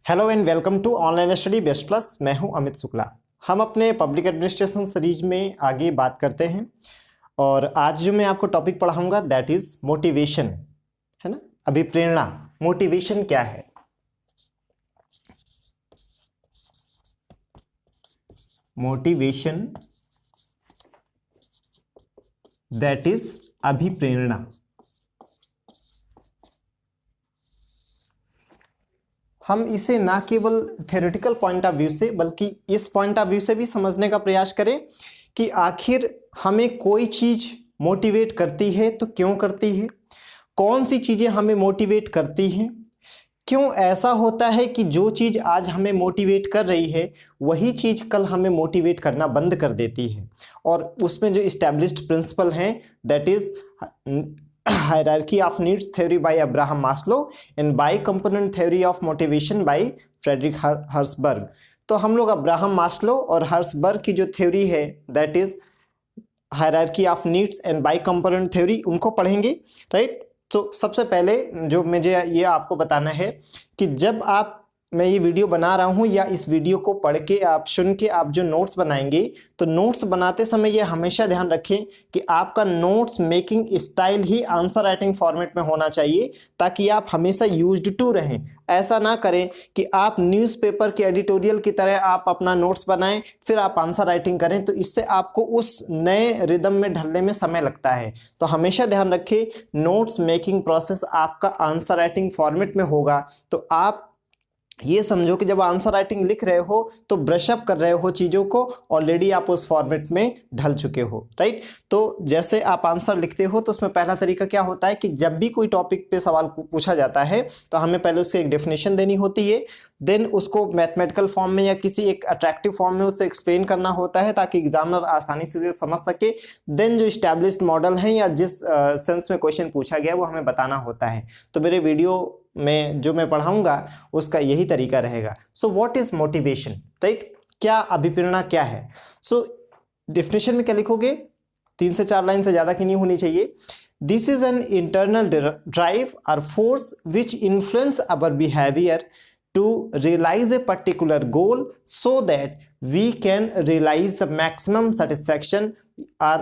Hello and welcome to online study best plus. मैं हूं अमित शुक्ला। हम अपने पब्लिक एडमिनिस्ट्रेशन सीरीज में आगे बात करते हैं और आज जो मैं आपको टॉपिक पढ़ाऊंगा दैट इज मोटिवेशन, है ना। अभिप्रेरणा, मोटिवेशन क्या है। मोटिवेशन दैट इज अभिप्रेरणा। हम इसे ना केवल थ्योरेटिकल पॉइंट ऑफ व्यू से बल्कि इस पॉइंट ऑफ व्यू से भी समझने का प्रयास करें कि आखिर हमें कोई चीज़ मोटिवेट करती है तो क्यों करती है, कौन सी चीज़ें हमें मोटिवेट करती हैं, क्यों ऐसा होता है कि जो चीज़ आज हमें मोटिवेट कर रही है वही चीज़ कल हमें मोटिवेट करना बंद कर देती है। और उसमें जो इस्टेब्लिश्ड प्रिंसिपल हैं that is hierarchy of needs theory by Abraham Maslow and bi-component theory of motivation by Frederick Herzberg। तो हम लोग अब्राहम मास्लो और हर्सबर्ग की जो थ्योरी है that is hierarchy of needs and by-component theory उनको पढ़ेंगे, राइट। तो सबसे पहले जो मुझे ये आपको बताना है कि जब मैं ये वीडियो बना रहा हूँ या इस वीडियो को पढ़ के आप सुन के आप जो नोट्स बनाएंगे तो नोट्स बनाते समय ये हमेशा ध्यान रखें कि आपका नोट्स मेकिंग स्टाइल ही आंसर राइटिंग फॉर्मेट में होना चाहिए ताकि आप हमेशा यूज्ड टू रहें। ऐसा ना करें कि आप न्यूज़पेपर के एडिटोरियल की तरह आप अपना नोट्स बनाएं फिर आप आंसर राइटिंग करें, तो इससे आपको उस नए रिदम में ढलने में समय लगता है। तो हमेशा ध्यान रखें नोट्स मेकिंग प्रोसेस आपका आंसर राइटिंग फॉर्मेट में होगा। तो आप ये समझो कि जब आंसर राइटिंग लिख रहे हो तो ब्रशअप कर रहे हो चीज़ों को, ऑलरेडी आप उस फॉर्मेट में ढल चुके हो, राइट। तो जैसे आप आंसर लिखते हो तो उसमें पहला तरीका क्या होता है कि जब भी कोई टॉपिक पे सवाल पूछा जाता है तो हमें पहले उसकी एक डेफिनेशन देनी होती है, देन उसको मैथमेटिकल फॉर्म में या किसी एक अट्रैक्टिव फॉर्म में उसे एक्सप्लेन करना होता है ताकि एग्जामिनर आसानी से उसे समझ सके। देन जो इस्टेब्लिश्ड मॉडल है या जिस सेंस में क्वेश्चन पूछा गया वो हमें बताना होता है। तो मेरे वीडियो में जो मैं पढ़ाऊंगा उसका यही तरीका रहेगा। So what is motivation, right. क्या अभिप्रेरणा क्या है। सो डेफिनेशन में क्या लिखोगे, 3 से 4 लाइन से ज़्यादा की नहीं होनी चाहिए। This is an internal drive और force which influence our behaviour to realize a particular goal so that we can realize the maximum satisfaction or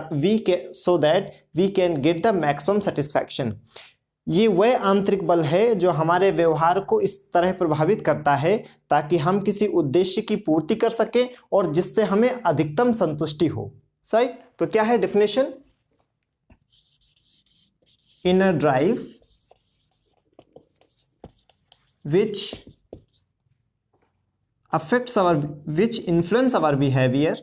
so that we can get the maximum satisfaction। ये वह आंतरिक बल है जो हमारे व्यवहार को इस तरह प्रभावित करता है ताकि हम किसी उद्देश्य की पूर्ति कर सकें और जिससे हमें अधिकतम संतुष्टि हो, राइट। तो क्या है definition, inner drive which influence our behavior,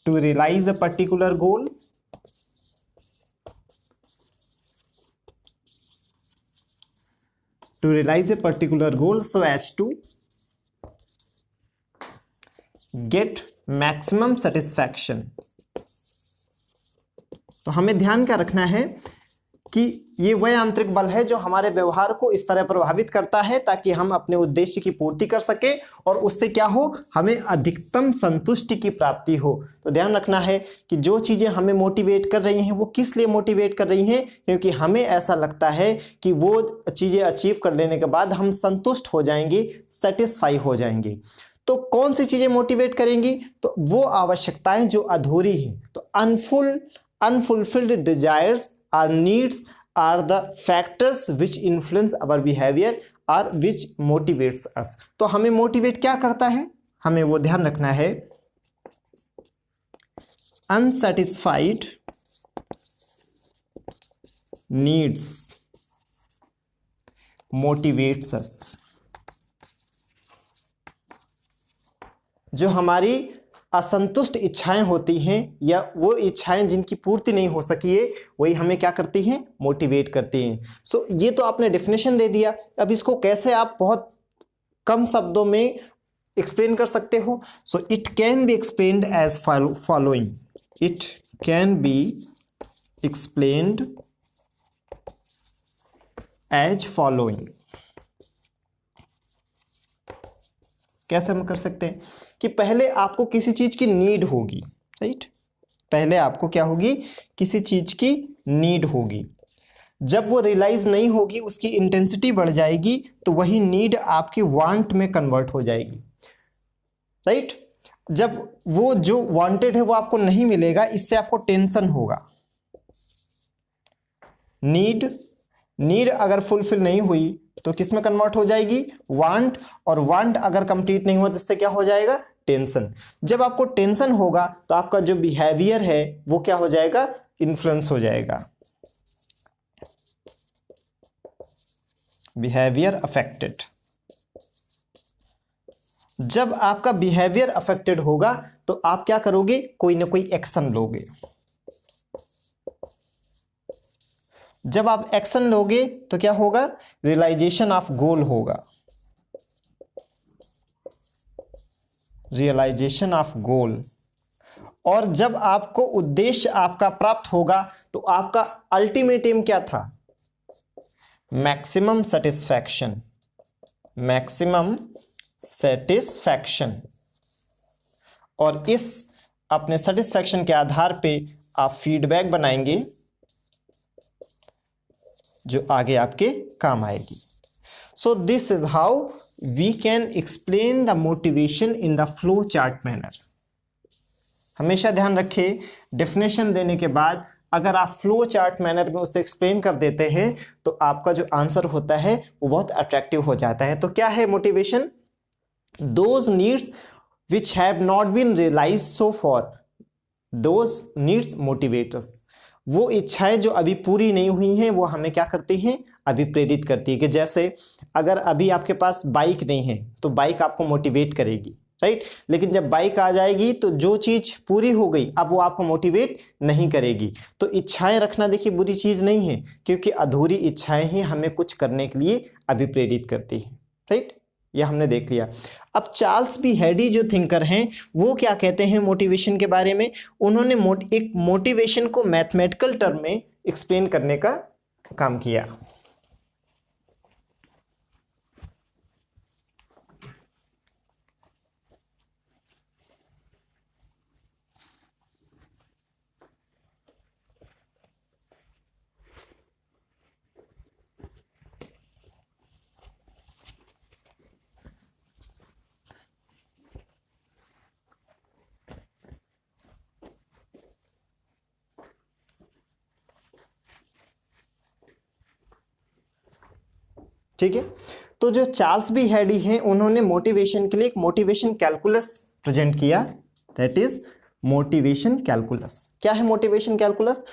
to realize a particular goal so as to get maximum satisfaction। तो हमें ध्यान क्या रखना है कि ये वह आंतरिक बल है जो हमारे व्यवहार को इस तरह प्रभावित करता है ताकि हम अपने उद्देश्य की पूर्ति कर सके और उससे क्या हो, हमें अधिकतम संतुष्टि की प्राप्ति हो। तो ध्यान रखना है कि जो चीज़ें हमें मोटिवेट कर रही हैं वो किस लिए मोटिवेट कर रही हैं, क्योंकि हमें ऐसा लगता है कि वो चीज़ें अचीव कर लेने के बाद हम संतुष्ट हो जाएंगे, सेटिस्फाई हो जाएंगे। तो कौन सी चीज़ें मोटिवेट करेंगी, तो वो आवश्यकताएं जो अधूरी हैं। तो unfulfilled desires or needs are the factors which influence our behavior or which motivates us। तो हमें मोटिवेट क्या करता है, हमें वो ध्यान रखना है। unsatisfied needs motivates us। जो हमारी असंतुष्ट इच्छाएं होती हैं या वो इच्छाएं जिनकी पूर्ति नहीं हो सकी है वही हमें क्या करती हैं, मोटिवेट करती हैं। सो ये तो आपने डेफिनेशन दे दिया, अब इसको कैसे आप बहुत कम शब्दों में एक्सप्लेन कर सकते हो। So it can be explained as following, it can be explained as following. कैसे हम कर सकते हैं कि पहले आपको किसी चीज की नीड होगी, राइट। पहले आपको क्या होगी, किसी चीज की नीड होगी। जब वो रियलाइज नहीं होगी, उसकी इंटेंसिटी बढ़ जाएगी, तो वही नीड आपकी वांट में कन्वर्ट हो जाएगी, राइट। जब वो जो वांटेड है वो आपको नहीं मिलेगा, इससे आपको टेंशन होगा। नीड अगर फुलफिल नहीं हुई तो किस में कन्वर्ट हो जाएगी, वांट, और वांट अगर कंप्लीट नहीं हुआ तो इससे क्या हो जाएगा, टेंशन। जब आपको टेंशन होगा तो आपका जो बिहेवियर है वो क्या हो जाएगा, इन्फ्लुएंस हो जाएगा, बिहेवियर अफेक्टेड। जब आपका बिहेवियर अफेक्टेड होगा तो आप क्या करोगे, कोई ना कोई एक्शन लोगे। जब आप एक्शन लोगे तो क्या होगा, रियलाइजेशन ऑफ गोल होगा, रियलाइजेशन ऑफ गोल। और जब आपको उद्देश्य आपका प्राप्त होगा तो आपका अल्टीमेट एम क्या था, मैक्सिमम सेटिस्फैक्शन, मैक्सिमम सेटिस्फैक्शन। और इस अपने सेटिस्फैक्शन के आधार पे आप फीडबैक बनाएंगे जो आगे आपके काम आएगी। So this is how we can explain the motivation in the flow chart manner. हमेशा ध्यान रखें, डेफिनेशन देने के बाद अगर आप फ्लो चार्ट मैनर में उसे एक्सप्लेन कर देते हैं तो आपका जो आंसर होता है वो बहुत अट्रैक्टिव हो जाता है। तो क्या है motivation, those needs which have not been realized so far, those needs motivate us। वो इच्छाएं जो अभी पूरी नहीं हुई हैं वो हमें क्या करती हैं, अभी प्रेरित करती है। कि जैसे अगर अभी आपके पास बाइक नहीं है तो बाइक आपको मोटिवेट करेगी, राइट। लेकिन जब बाइक आ जाएगी तो जो चीज पूरी हो गई अब वो आपको मोटिवेट नहीं करेगी। तो इच्छाएं रखना देखिए बुरी चीज नहीं है, क्योंकि अधूरी इच्छाएं ही हमें कुछ करने के लिए अभी प्रेरित करती हैं, राइट। ये हमने देख लिया। अब चार्ल्स बी हैडी जो थिंकर हैं वो क्या कहते हैं मोटिवेशन के बारे में, उन्होंने एक मोटिवेशन को मैथमेटिकल टर्म में एक्सप्लेन करने का काम किया। ठीक है, तो जो चार्ल्स बी हैडी हैं उन्होंने मोटिवेशन के लिए एक मोटिवेशन कैलकुलस प्रेजेंट किया, दैट इज मोटिवेशन कैलकुलस। क्या है मोटिवेशन कैलकुलस?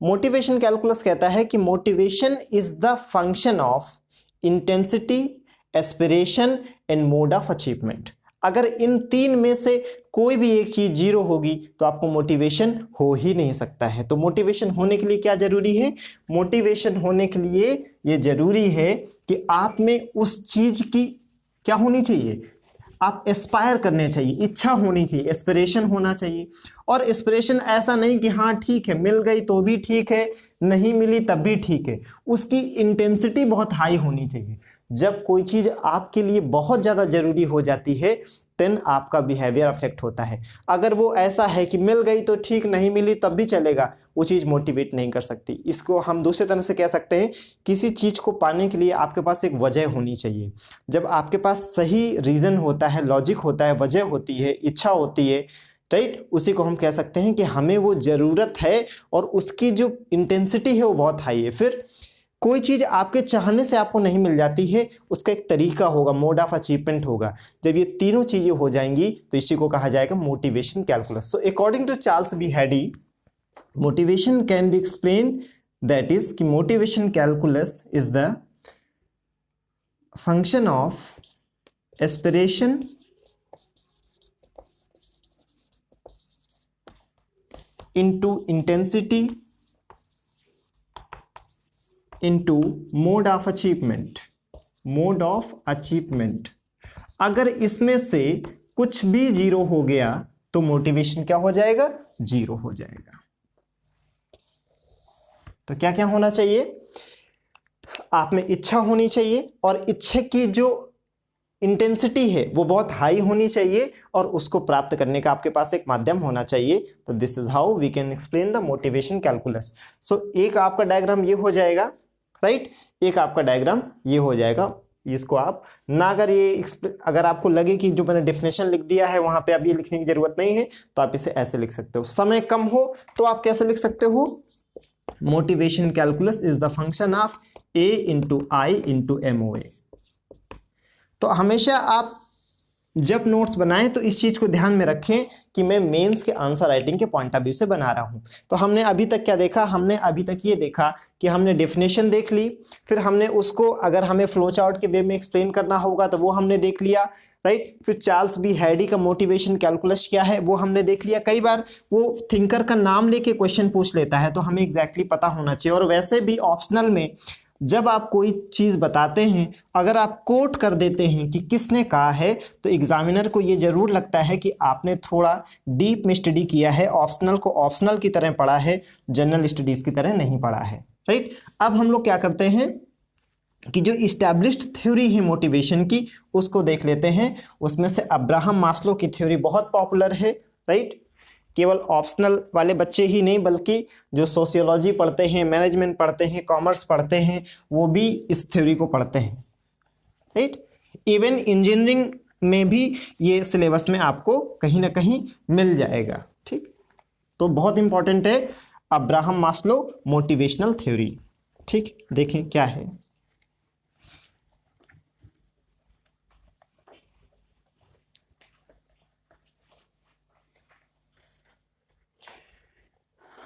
मोटिवेशन कैलकुलस कहता है कि motivation is the function of intensity, aspiration and mode of achievement. अगर इन तीन में से कोई भी एक चीज जीरो होगी तो आपको मोटिवेशन हो ही नहीं सकता है। तो मोटिवेशन होने के लिए क्या जरूरी है? मोटिवेशन होने के लिए ये जरूरी है कि आप में उस चीज की क्या होनी चाहिए, आप एस्पायर करने चाहिए, इच्छा होनी चाहिए, एस्पिरेशन होना चाहिए। और एस्पिरेशन ऐसा नहीं कि हाँ ठीक है मिल गई तो भी ठीक है, नहीं मिली तब भी ठीक है, उसकी इंटेंसिटी बहुत हाई होनी चाहिए। जब कोई चीज आपके लिए बहुत ज्यादा जरूरी हो जाती है देन आपका बिहेवियर अफेक्ट होता है। अगर वो ऐसा है कि मिल गई तो ठीक, नहीं मिली तब भी चलेगा, वो चीज़ मोटिवेट नहीं कर सकती। इसको हम दूसरे तरह से कह सकते हैं, किसी चीज़ को पाने के लिए आपके पास एक वजह होनी चाहिए। जब आपके पास सही रीज़न होता है, लॉजिक होता है, वजह होती है, इच्छा होती है, राइट, उसी को हम कह सकते हैं कि हमें वो ज़रूरत है और उसकी जो इंटेंसिटी है वो बहुत हाई है। फिर कोई चीज़ आपके चाहने से आपको नहीं मिल जाती है, उसका एक तरीका होगा, मोड ऑफ अचीवमेंट होगा। जब ये तीनों चीज़ें हो जाएंगी तो इसी को कहा जाएगा motivation calculus. So according to Charles B Hardy, motivation can be explain, that is कि motivation calculus is the function of aspiration into intensity into mode of achievement, mode of achievement। अगर इसमें से कुछ भी जीरो हो गया तो motivation क्या हो जाएगा? जीरो हो जाएगा। तो क्या क्या होना चाहिए? आप में इच्छा होनी चाहिए, और इच्छा की जो इंटेंसिटी है वो बहुत हाई होनी चाहिए और उसको प्राप्त करने का आपके पास एक माध्यम होना चाहिए। तो this is how we can explain the motivation calculus. So एक आपका डायग्राम ये हो जाएगा, राइट, एक आपका डायग्राम ये हो जाएगा। इसको आप ना अगर आपको लगे कि जो मैंने डेफिनेशन लिख दिया है वहां पे अब ये लिखने की जरूरत नहीं है तो आप इसे ऐसे लिख सकते हो। समय कम हो तो आप कैसे लिख सकते हो, motivation calculus is the function of A into I into MOA। तो हमेशा आप जब नोट्स बनाएं तो इस चीज को ध्यान में रखें कि मैं मेंस के आंसर राइटिंग के पॉइंट ऑफ व्यू से बना रहा हूं। तो हमने अभी तक क्या देखा, हमने अभी तक ये देखा कि हमने डेफिनेशन देख ली, फिर हमने उसको अगर हमें फ्लो चार्ट के वे में एक्सप्लेन करना होगा तो वो हमने देख लिया, राइट। फिर चार्ल्स बी हैडी का मोटिवेशन कैलकुलस क्या है वो हमने देख लिया। कई बार वो थिंकर का नाम लेके क्वेश्चन पूछ लेता है तो हमें एग्जैक्टली पता होना चाहिए। और वैसे भी ऑप्शनल में जब आप कोई चीज़ बताते हैं, अगर आप कोट कर देते हैं कि किसने कहा है तो एग्जामिनर को ये जरूर लगता है कि आपने थोड़ा डीप में स्टडी किया है, ऑप्शनल को ऑप्शनल की तरह पढ़ा है, जनरल स्टडीज़ की तरह नहीं पढ़ा है, राइट। अब हम लोग क्या करते हैं कि जो इस्टेब्लिश्ड थ्योरी है मोटिवेशन की उसको देख लेते हैं। उसमें से अब्राहम मास्लो की थ्योरी बहुत पॉपुलर है, राइट। केवल ऑप्शनल वाले बच्चे ही नहीं बल्कि जो सोशियोलॉजी पढ़ते हैं, मैनेजमेंट पढ़ते हैं, कॉमर्स पढ़ते हैं, वो भी इस थ्योरी को पढ़ते हैं, राइट। इवन इंजीनियरिंग में भी ये सिलेबस में आपको कहीं ना कहीं मिल जाएगा, ठीक। तो बहुत इंपॉर्टेंट है अब्राहम मास्लो मोटिवेशनल थ्योरी, ठीक। देखें क्या है।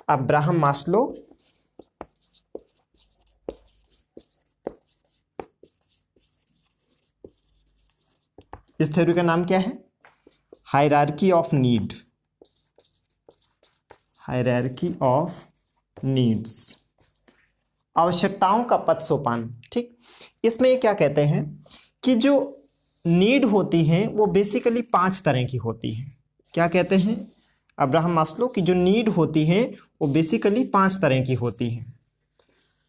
अब्राहम मास्लो इस थ्योरी का नाम क्या है, hierarchy of need, hierarchy of needs, आवश्यकताओं का पद सोपान, ठीक। इसमें ये क्या कहते हैं कि जो नीड होती है वो बेसिकली 5 तरह की होती है। क्या कहते हैं अब्राहम मास्लो की जो नीड होती है वो बेसिकली 5 तरह की होती है।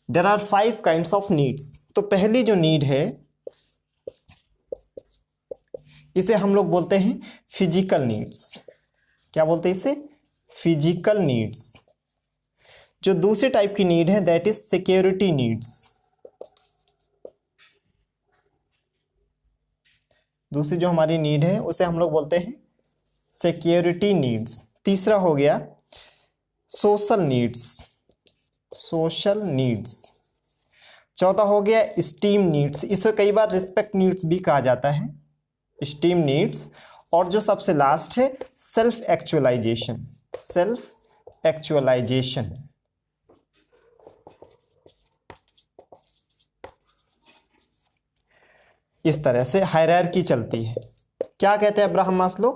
There are 5 kinds of needs. तो पहली जो नीड है इसे हम लोग बोलते हैं फिजिकल नीड्स। क्या बोलते हैं इसे, फिजिकल नीड्स। जो दूसरी टाइप की नीड है दैट इज सिक्योरिटी नीड्स। दूसरी जो हमारी नीड है उसे हम लोग बोलते हैं सिक्योरिटी नीड्स। तीसरा हो गया सोशल नीड्स, सोशल नीड्स। चौथा हो गया स्टीम नीड्स, इसे कई बार रिस्पेक्ट नीड्स भी कहा जाता है, स्टीम नीड्स। और जो सबसे लास्ट है सेल्फ एक्चुअलाइजेशन, सेल्फ एक्चुअलाइजेशन। इस तरह से हायरार्की चलती है। क्या कहते हैं अब्राहम मास्लो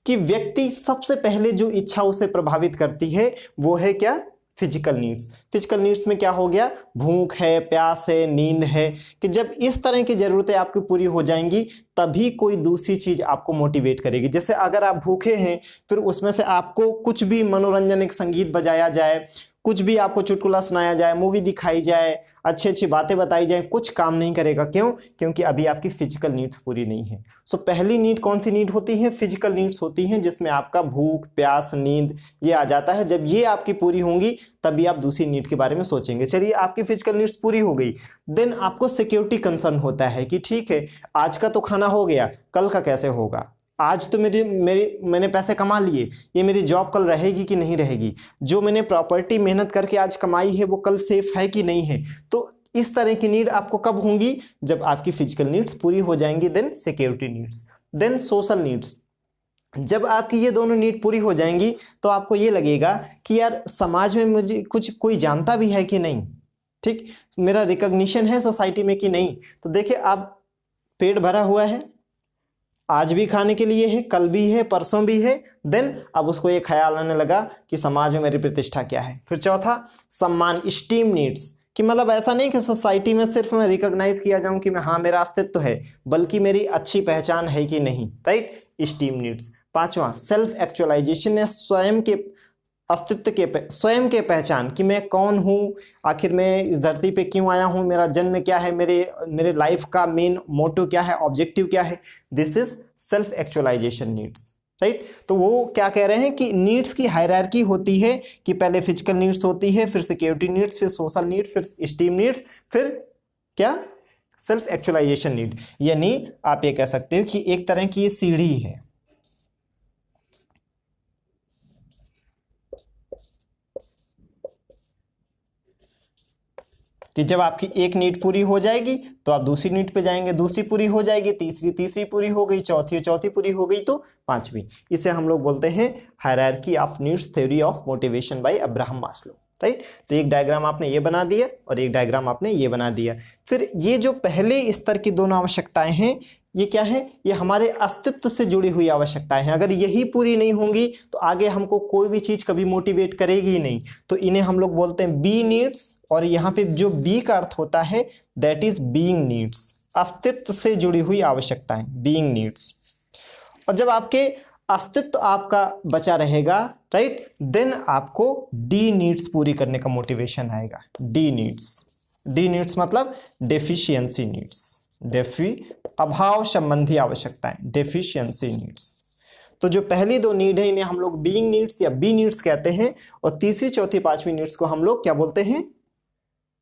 कि व्यक्ति सबसे पहले जो इच्छा उसे प्रभावित करती है वो है क्या, फिजिकल नीड्स। फिजिकल नीड्स में क्या हो गया, भूख है, प्यास है, नींद है, कि जब इस तरह की जरूरतें आपकी पूरी हो जाएंगी तभी कोई दूसरी चीज आपको मोटिवेट करेगी। जैसे अगर आप भूखे हैं फिर उसमें से आपको कुछ भी मनोरंजन, एक संगीत बजाया जाए, कुछ भी आपको चुटकुला सुनाया जाए, मूवी दिखाई जाए, अच्छी अच्छी बातें बताई जाए, कुछ काम नहीं करेगा। क्यों, क्योंकि अभी आपकी फिजिकल नीड्स पूरी नहीं है। सो पहली नीड कौन सी नीड होती है, फिजिकल नीड्स होती हैं, जिसमें आपका भूख, प्यास, नींद ये आ जाता है। जब ये आपकी पूरी होंगी तभी आप दूसरी नीड के बारे में सोचेंगे। चलिए आपकी फिजिकल नीड्स पूरी हो गई, देन आपको सिक्योरिटी कंसर्न होता है कि ठीक है आज का तो खाना हो गया, कल का कैसे होगा, आज तो मैंने पैसे कमा लिए, ये मेरी जॉब कल रहेगी कि नहीं रहेगी, जो मैंने प्रॉपर्टी मेहनत करके आज कमाई है वो कल सेफ है कि नहीं है। तो इस तरह की नीड आपको कब होंगी, जब आपकी फिजिकल नीड्स पूरी हो जाएंगी, then security needs. Then social needs, जब आपकी ये दोनों नीड पूरी हो जाएंगी तो आपको ये लगेगा कि यार समाज में मुझे कुछ कोई जानता भी है कि नहीं, ठीक, मेरा रिकॉग्निशन है सोसाइटी में कि नहीं। तो देखिए अब पेट भरा हुआ है, आज भी खाने के लिए है, कल भी है, परसों भी है, देन अब उसको ये ख्याल आने लगा कि समाज में मेरी प्रतिष्ठा क्या है। फिर चौथा सम्मान, स्टीम नीड्स, कि मतलब ऐसा नहीं कि सोसाइटी में सिर्फ मैं रिकॉग्नाइज किया जाऊं कि मैं हाँ मेरा अस्तित्व है, बल्कि मेरी अच्छी पहचान है कि नहीं, राइट, स्टीम नीड्स। पांचवा सेल्फ एक्चुअलाइजेशन, स्वयं के अस्तित्व के स्वयं के पहचान कि मैं कौन हूँ, आखिर मैं इस धरती पे क्यों आया हूँ, मेरा जन्म क्या है, मेरे लाइफ का मेन मोटो क्या है, ऑब्जेक्टिव क्या है। This is self actualization needs, right. तो वो क्या कह रहे हैं कि नीड्स की हायरार्की होती है कि पहले फिजिकल नीड्स होती है, फिर सिक्योरिटी नीड्स, फिर सोशल नीड्स, फिर स्टीम नीड्स, फिर क्या, सेल्फ एक्चुअलाइजेशन नीड। यानी आप ये कह सकते हो कि एक तरह की ये सीढ़ी है। कि जब आपकी एक नीड पूरी हो जाएगी तो आप दूसरी नीड पे जाएंगे, दूसरी पूरी हो जाएगी, तीसरी पूरी हो गई, चौथी पूरी हो गई तो पांचवी। इसे हम लोग बोलते हैं hierarchy of needs theory of motivation by Abraham Maslow, right. तो एक डायग्राम आपने ये बना दिया और एक डायग्राम आपने ये बना दिया। फिर ये जो पहले स्तर की दोनों आवश्यकताएं हैं, ये क्या है, ये हमारे अस्तित्व से जुड़ी हुई आवश्यकताएं हैं। अगर यही पूरी नहीं होंगी तो आगे हमको कोई भी चीज कभी मोटिवेट करेगी ही नहीं। तो इन्हें हम लोग बोलते हैं बी नीड्स, और यहाँ पे जो बी का अर्थ होता है दैट इज बीइंग नीड्स, अस्तित्व से जुड़ी हुई आवश्यकताएं, बीइंग नीड्स। और जब आपके अस्तित्व आपका बचा रहेगा, राइट, देन आपको डी नीड्स पूरी करने का मोटिवेशन आएगा। डी नीड्स मतलब डेफिशिएंसी नीड्स, अभाव संबंधी आवश्यकताएं, डेफिशिएंसी नीड्स। तो जो पहली दो नीड है इन्हें हम लोग बीइंग नीड्स या बी नीड्स कहते हैं, और तीसरी चौथी पांचवी नीड्स को हम लोग क्या बोलते हैं,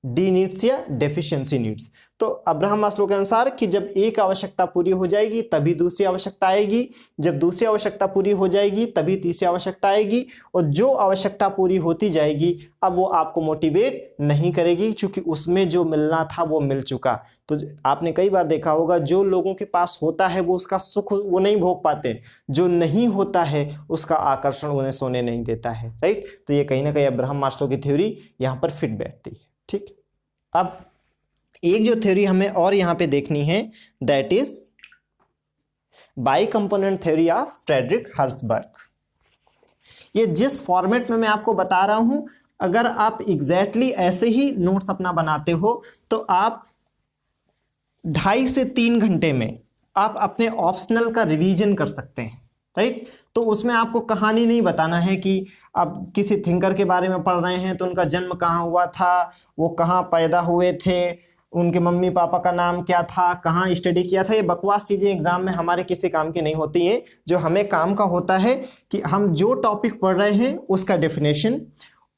डी नीड्स या डेफिशिएंसी नीड्स। तो अब्राहम मास्लो के अनुसार कि जब एक आवश्यकता पूरी हो जाएगी तभी दूसरी आवश्यकता आएगी, जब दूसरी आवश्यकता पूरी हो जाएगी तभी तीसरी आवश्यकता आएगी, और जो आवश्यकता पूरी होती जाएगी अब वो आपको मोटिवेट नहीं करेगी क्योंकि उसमें जो मिलना था वो मिल चुका। तो आपने कई बार देखा होगा जो लोगों के पास होता है वो उसका सुख वो नहीं भोग पाते, जो नहीं होता है उसका आकर्षण उन्हें सोने नहीं देता है, राइट। तो ये कहीं ना कहीं अब्राहम मास्लो की थ्योरी यहाँ पर फिट बैठती है, ठीक। अब एक जो थ्योरी हमें और यहां पे देखनी है that is bi component theory of Frederick Herzberg. ये जिस फॉर्मेट में मैं आपको बता रहा हूं, अगर आप एग्जैक्टली ऐसे ही नोट्स अपना बनाते हो तो आप 2.5 से 3 घंटे में आप अपने ऑप्शनल का रिवीजन कर सकते हैं, राइट। तो उसमें आपको कहानी नहीं बताना है कि आप किसी थिंकर के बारे में पढ़ रहे हैं तो उनका जन्म कहाँ हुआ था, वो कहाँ पैदा हुए थे, उनके मम्मी पापा का नाम क्या था, कहाँ स्टडी किया था। ये बकवास चीज़ें एग्जाम में हमारे किसी काम की नहीं होती हैं। जो हमें काम का होता है कि हम जो टॉपिक पढ़ रहे हैं उसका डेफिनेशन,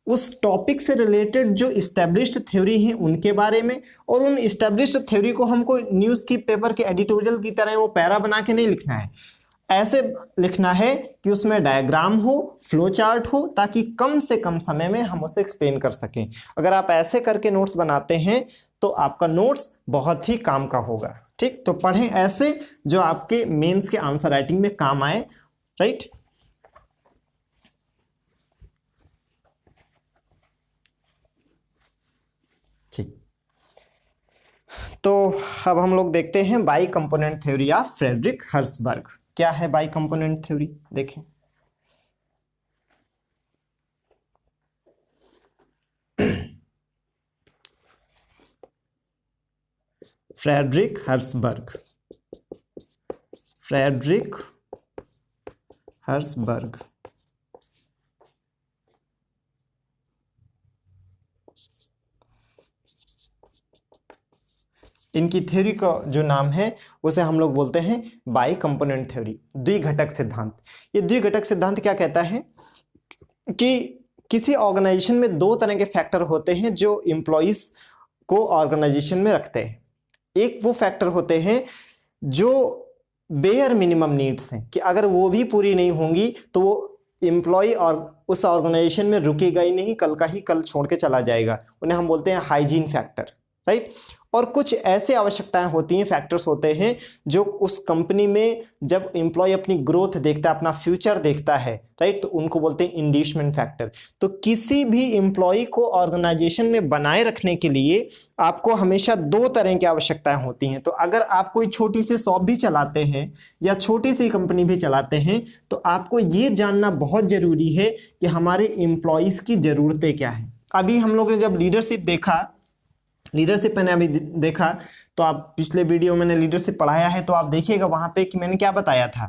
उस टॉपिक से रिलेटेड जो इस्टेब्लिश्ड थ्योरी हैं उनके बारे में, और उन इस्टेब्लिश्ड थ्योरी को हमको न्यूज़ की पेपर के एडिटोरियल की तरह वो पैरा बना के नहीं लिखना है। ऐसे लिखना है कि उसमें डायग्राम हो, फ्लो चार्ट हो, ताकि कम से कम समय में हम उसे एक्सप्लेन कर सकें। अगर आप ऐसे करके नोट्स बनाते हैं तो आपका नोट्स बहुत ही काम का होगा, ठीक। तो पढ़ें ऐसे जो आपके मेंस के आंसर राइटिंग में काम आए, राइट। ठीक, तो अब हम लोग देखते हैं bi component theory of Frederick Herzberg. क्या है बाई कंपोनेंट थ्योरी, देखें। फ्रेडरिक हर्सबर्ग, इनकी थ्योरी का जो नाम है उसे हम लोग बोलते हैं बाई कंपोनेंट थ्योरी, द्विघटक सिद्धांत। ये द्विघटक सिद्धांत क्या कहता है कि किसी ऑर्गेनाइजेशन में 2 तरह के फैक्टर होते हैं जो एम्प्लॉइज को ऑर्गेनाइजेशन में रखते हैं। एक वो फैक्टर होते हैं जो बेयर मिनिमम नीड्स हैं कि अगर वो भी पूरी नहीं होंगी तो वो एम्प्लॉय और उस ऑर्गेनाइजेशन में रुकेगा ही नहीं, कल का ही कल छोड़ के चला जाएगा। उन्हें हम बोलते हैं हाइजीन फैक्टर, राइट। और कुछ ऐसे आवश्यकताएं होती हैं, फैक्टर्स होते हैं जो उस कंपनी में जब एम्प्लॉय अपनी ग्रोथ देखता है, अपना फ्यूचर देखता है, राइट, तो उनको बोलते हैं इंडीशमेंट फैक्टर। तो किसी भी एम्प्लॉय को ऑर्गेनाइजेशन में बनाए रखने के लिए आपको हमेशा 2 तरह की आवश्यकताएं होती हैं। तो अगर आप कोई छोटी सी शॉप भी चलाते हैं या छोटी सी कंपनी भी चलाते हैं तो आपको ये जानना बहुत जरूरी है कि हमारे एम्प्लॉयज़ की ज़रूरतें क्या हैं। अभी हम लोग ने जब लीडरशिप मैंने अभी देखा, तो आप पिछले वीडियो में मैंने लीडरशिप पढ़ाया है तो आप देखिएगा वहां पे कि मैंने क्या बताया था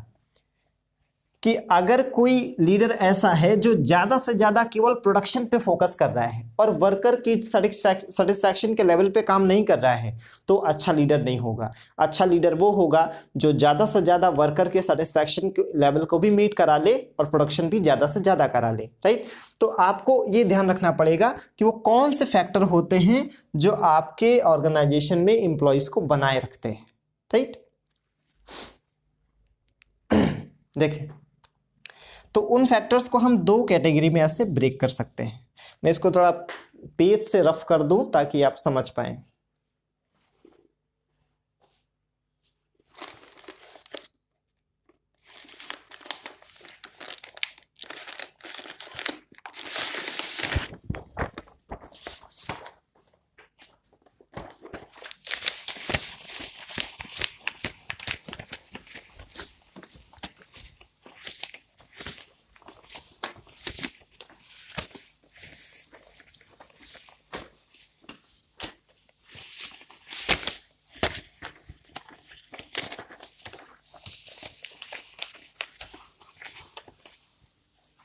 कि अगर कोई लीडर ऐसा है जो ज़्यादा से ज़्यादा केवल प्रोडक्शन पे फोकस कर रहा है और वर्कर की सेटिस्फैक्शन के लेवल पे काम नहीं कर रहा है, तो अच्छा लीडर नहीं होगा। अच्छा लीडर वो होगा जो ज़्यादा से ज़्यादा वर्कर के सेटिस्फैक्शन के लेवल को भी मीट करा ले और प्रोडक्शन भी ज़्यादा से ज़्यादा करा ले, राइट। तो आपको ये ध्यान रखना पड़ेगा कि वो कौन से फैक्टर होते हैं जो आपके ऑर्गेनाइजेशन में एम्प्लॉयज़ को बनाए रखते हैं, राइट। देखिए, तो उन फैक्टर्स को हम दो कैटेगरी में ऐसे ब्रेक कर सकते हैं। मैं इसको थोड़ा पेज से रफ कर दूं ताकि आप समझ पाएं।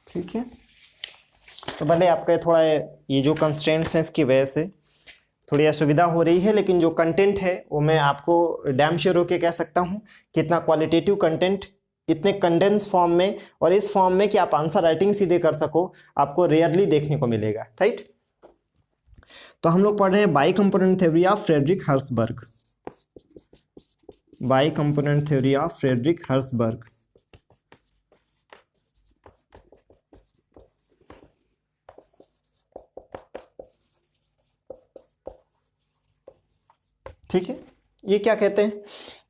ठीक है, तो भले आपका थोड़ा ये जो कंस्ट्रेंट्स हैं इसकी वजह से थोड़ी असुविधा हो रही है, लेकिन जो कंटेंट है वो मैं आपको डैम श्योर होके कह सकता हूँ कि इतना क्वालिटेटिव कंटेंट इतने कंडेंस फॉर्म में और इस फॉर्म में कि आप आंसर राइटिंग सीधे कर सको, आपको रेयरली देखने को मिलेगा, राइट। तो हम लोग पढ़ रहे हैं bi component theory of Frederick Herzberg. Bi component theory of Frederick Herzberg. ठीक है, ये क्या कहते हैं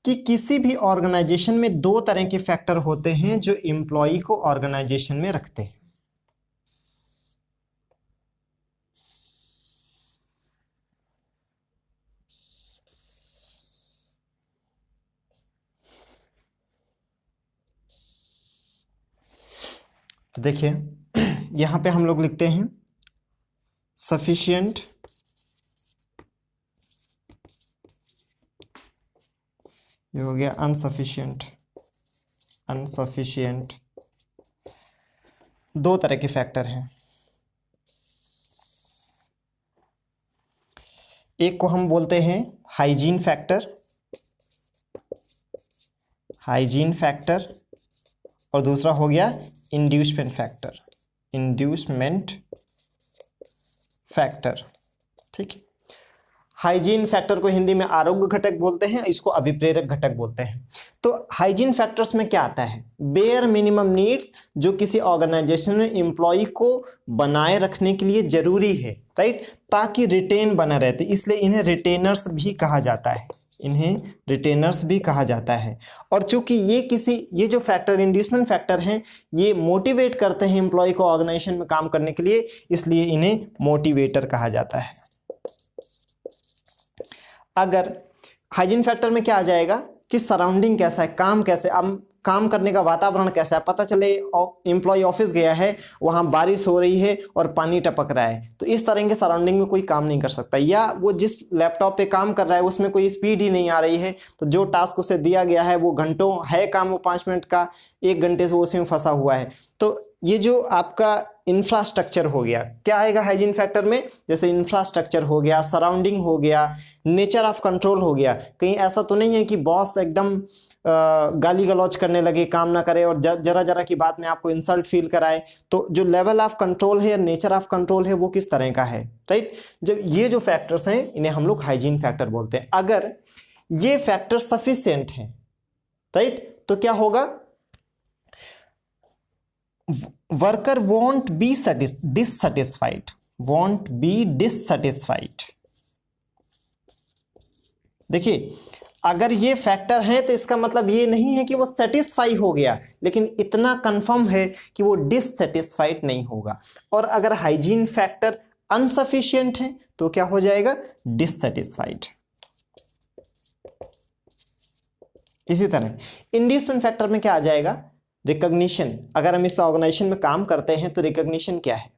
कि किसी भी ऑर्गेनाइजेशन में दो तरह के फैक्टर होते हैं जो एम्प्लॉय को ऑर्गेनाइजेशन में रखते हैं। तो देखिए, यहां पे हम लोग लिखते हैं सफिशिएंट, ये हो गया अनसफिशिएंट। अनसफिशिएंट दो तरह के फैक्टर हैं। एक को हम बोलते हैं हाइजीन फैक्टर, हाइजीन फैक्टर, और दूसरा हो गया इंड्यूसमेंट फैक्टर, इंड्यूसमेंट फैक्टर। ठीक है, हाइजीन फैक्टर को हिंदी में आरोग्य घटक बोलते हैं, इसको अभिप्रेरक घटक बोलते हैं। तो हाइजीन फैक्टर्स में क्या आता है? बेयर मिनिमम नीड्स जो किसी ऑर्गेनाइजेशन में एम्प्लॉय को बनाए रखने के लिए जरूरी है, राइट, ताकि रिटेन बना रहते, इसलिए इन्हें रिटेनर्स भी कहा जाता है, इन्हें रिटेनर्स भी कहा जाता है। और चूंकि ये जो फैक्टर इंड्यूसमेंट फैक्टर हैं, ये मोटिवेट करते हैं एम्प्लॉय को ऑर्गेनाइजेशन में काम करने के लिए, इसलिए इन्हें मोटिवेटर कहा जाता है। अगर हाइजीन फैक्टर में क्या आ जाएगा कि सराउंडिंग कैसा है, काम कैसे, अब काम करने का वातावरण कैसा है। पता चले एम्प्लॉय ऑफिस गया है, वहाँ बारिश हो रही है और पानी टपक रहा है, तो इस तरह के सराउंडिंग में कोई काम नहीं कर सकता। या वो जिस लैपटॉप पे काम कर रहा है उसमें कोई स्पीड ही नहीं आ रही है, तो जो टास्क उसे दिया गया है वो घंटों है काम, वो 5 मिनट का, 1 घंटे से वो उसी में फंसा हुआ है। तो ये जो आपका इंफ्रास्ट्रक्चर हो गया, क्या आएगा हाइजीन फैक्टर में? जैसे इंफ्रास्ट्रक्चर हो गया, सराउंडिंग हो गया, नेचर ऑफ कंट्रोल हो गया। कहीं ऐसा तो नहीं है कि बॉस एकदम गाली गलौज करने लगे, काम ना करे और जरा जरा की बात में आपको इंसल्ट फील कराए। तो जो लेवल ऑफ कंट्रोल है, नेचर ऑफ कंट्रोल है, वो किस तरह का है, राइट। जब ये जो फैक्टर्स हैं इन्हें हम लोग हाइजीन फैक्टर बोलते हैं। अगर ये फैक्टर सफिशिएंट है, राइट, तो क्या होगा? Worker won't be dissatisfied, won't be dissatisfied. देखिए, अगर ये फैक्टर है तो इसका मतलब ये नहीं है कि वो सेटिस्फाई हो गया, लेकिन इतना कंफर्म है कि वो डिससेटिस्फाइड नहीं होगा। और अगर हाइजीन फैक्टर अनसफिशिएंट है तो क्या हो जाएगा? डिससेटिस्फाइड। इसी तरह इंड्यूसमेंट फैक्टर में क्या आ जाएगा? रिकॉग्निशन। अगर हम इस ऑर्गेनाइजेशन में काम करते हैं तो रिकॉग्निशन क्या है,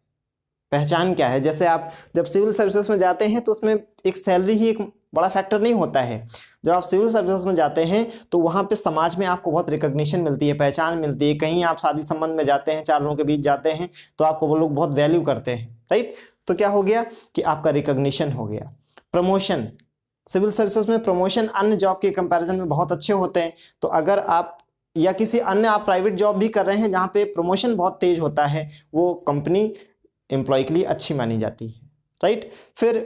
पहचान क्या है? जैसे आप जब सिविल सर्विसेज में जाते हैं तो उसमें एक सैलरी ही एक बड़ा फैक्टर नहीं होता है। जब आप सिविल सर्विसेज में जाते हैं तो वहाँ पे समाज में आपको बहुत रिकॉग्निशन मिलती है, पहचान मिलती है। कहीं आप शादी संबंध में जाते हैं, 4 लोगों के बीच जाते हैं तो आपको वो लोग बहुत वैल्यू करते हैं, राइट। तो क्या हो गया कि आपका रिकॉग्निशन हो गया। प्रमोशन, सिविल सर्विसेज में प्रमोशन अन्य जॉब के कंपैरिजन में बहुत अच्छे होते हैं। तो अगर आप या किसी अन्य आप प्राइवेट जॉब भी कर रहे हैं जहाँ पे प्रमोशन बहुत तेज होता है, वो कंपनी एम्प्लॉय के लिए अच्छी मानी जाती है, राइट। फिर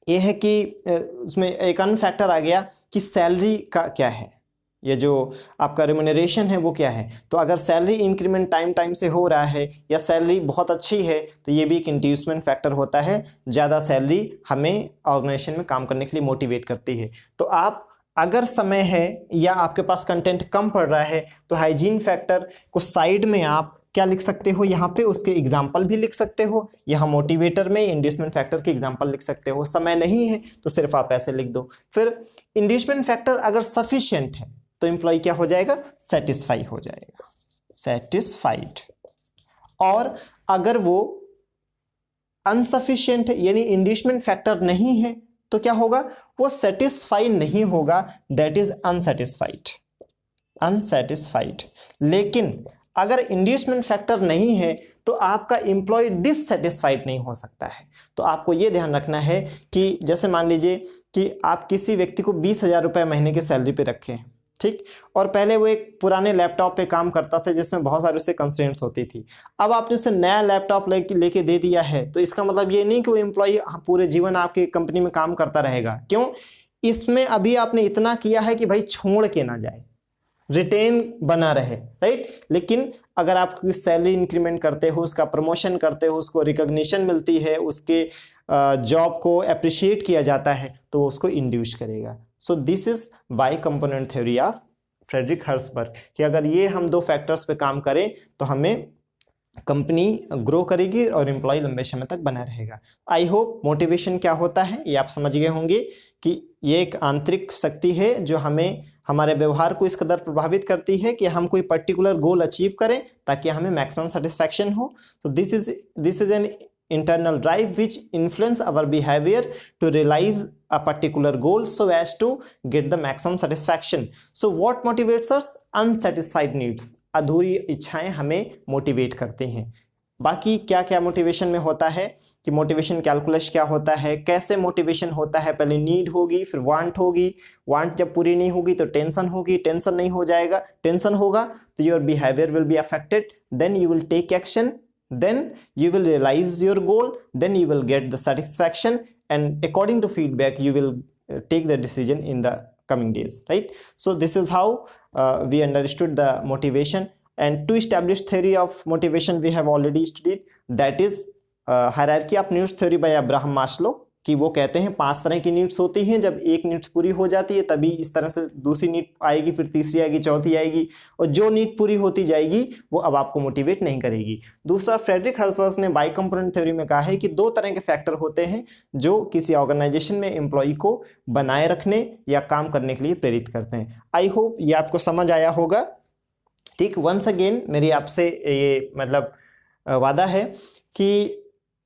ये है कि उसमें एक अन्य फैक्टर आ गया कि सैलरी का क्या है, ये जो आपका रिम्यूनरेशन है वो क्या है। तो अगर सैलरी इंक्रीमेंट टाइम से हो रहा है या सैलरी बहुत अच्छी है तो ये भी एक इंड्यूसमेंट फैक्टर होता है। ज़्यादा सैलरी हमें ऑर्गेनाइजेशन में काम करने के लिए मोटिवेट करती है। तो आप अगर समय है या आपके पास कंटेंट कम पड़ रहा है तो हाइजीन फैक्टर को साइड में आप क्या लिख सकते हो, यहाँ पे उसके एग्जाम्पल भी लिख सकते हो, यहाँ मोटिवेटर में इंड्यूसमेंट फैक्टर के एग्जाम्पल लिख सकते हो। समय नहीं है तो सिर्फ आप ऐसे लिख दो। फिर इंड्यूसमेंट फैक्टर अगर सफिशिएंट है तो एम्प्लॉय क्या हो जाएगा, सेटिस्फाई हो जाएगा, सेटिस्फाइड। और अगर वो अनसफिशिएंट है यानी इंड्यूसमेंट फैक्टर नहीं है तो क्या होगा, वो सेटिस्फाई नहीं होगा, दैट इज अनसेटिस्फाइड, अनसेटिस्फाइड। लेकिन अगर इंड्यूसमेंट फैक्टर नहीं है तो आपका एम्प्लॉय डिससेटिस्फाइड नहीं हो सकता है। तो आपको ये ध्यान रखना है कि जैसे मान लीजिए कि आप किसी व्यक्ति को 20,000 रुपये महीने की सैलरी पे रखे हैं, ठीक, और पहले वो एक पुराने लैपटॉप पे काम करता था जिसमें बहुत सारी उसे कंस्ट्रेंट्स होती थी। अब आपने उसे नया लैपटॉप लेके दे दिया है तो इसका मतलब ये नहीं कि वो एम्प्लॉय पूरे जीवन आपके कंपनी में काम करता रहेगा। क्यों, इसमें अभी आपने इतना किया है कि भाई छोड़ के ना जाए, रिटेन बना रहे, राइट। लेकिन अगर आप सैलरी इंक्रीमेंट करते हो, उसका प्रमोशन करते हो, उसको रिकॉग्निशन मिलती है, उसके जॉब को अप्रिशिएट किया जाता है तो वो उसको इंड्यूस करेगा। So this is bi component theory of Frederick Herzberg कि अगर ये हम 2 फैक्टर्स पे काम करें तो हमें कंपनी ग्रो करेगी और एम्प्लॉय लंबे समय तक बना रहेगा। आई होप मोटिवेशन क्या होता है ये आप समझ गए होंगे कि ये एक आंतरिक शक्ति है जो हमें हमारे व्यवहार को इस कदर प्रभावित करती है कि हम कोई पर्टिकुलर गोल अचीव करें ताकि हमें मैक्सिमम सेटिस्फैक्शन हो। तो this is N internal drive which influence our behavior to realize a particular goal so as to get the maximum satisfaction. So what motivates us? Unsatisfied needs, अधूरी इच्छाएं हमें motivate करती हैं। बाकी क्या क्या मोटिवेशन में होता है कि मोटिवेशन कैलकुलस क्या होता है, कैसे मोटिवेशन होता है, पहले नीड होगी, फिर वांट होगी, वांट जब पूरी नहीं होगी तो टेंशन होगी, टेंशन नहीं हो जाएगा, टेंशन होगा तो your behaviour will be affected, then you will take action, then you will realize your goal, then you will get the satisfaction, and according to feedback you will take the decision in the coming days, right? So this is how we understood the motivation, and to establish theory of motivation we have already studied, that is hierarchy of needs theory by Abraham Maslow, कि वो कहते हैं 5 तरह की needs होती हैं, जब एक नीड्स पूरी हो जाती है तभी इस तरह से दूसरी नीड आएगी, फिर तीसरी आएगी, चौथी आएगी, और जो नीड पूरी होती जाएगी वो अब आपको मोटिवेट नहीं करेगी। दूसरा, फ्रेडरिक हर्ट्सबर्ग ने बाई कंपोनेंट थ्योरी में कहा है कि 2 तरह के फैक्टर होते हैं जो किसी ऑर्गेनाइजेशन में एम्प्लॉय को बनाए रखने या काम करने के लिए प्रेरित करते हैं। आई होप ये आपको समझ आया होगा। ठीक, वंस अगेन मेरी आपसे ये मतलब वादा है कि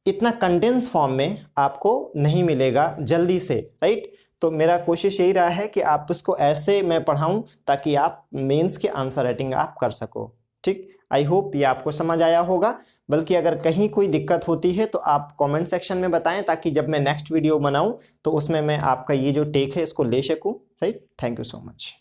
इतना कंडेंस फॉर्म में आपको नहीं मिलेगा जल्दी से, राइट। तो मेरा कोशिश यही रहा है कि आप इसको ऐसे मैं पढ़ाऊं ताकि आप मेंस के आंसर राइटिंग आप कर सको। ठीक, आई होप ये आपको समझ आया होगा। बल्कि अगर कहीं कोई दिक्कत होती है तो आप कमेंट सेक्शन में बताएं ताकि जब मैं नेक्स्ट वीडियो बनाऊं तो उसमें मैं आपका ये जो टेक है इसको ले सकूं, right. Thank you so much.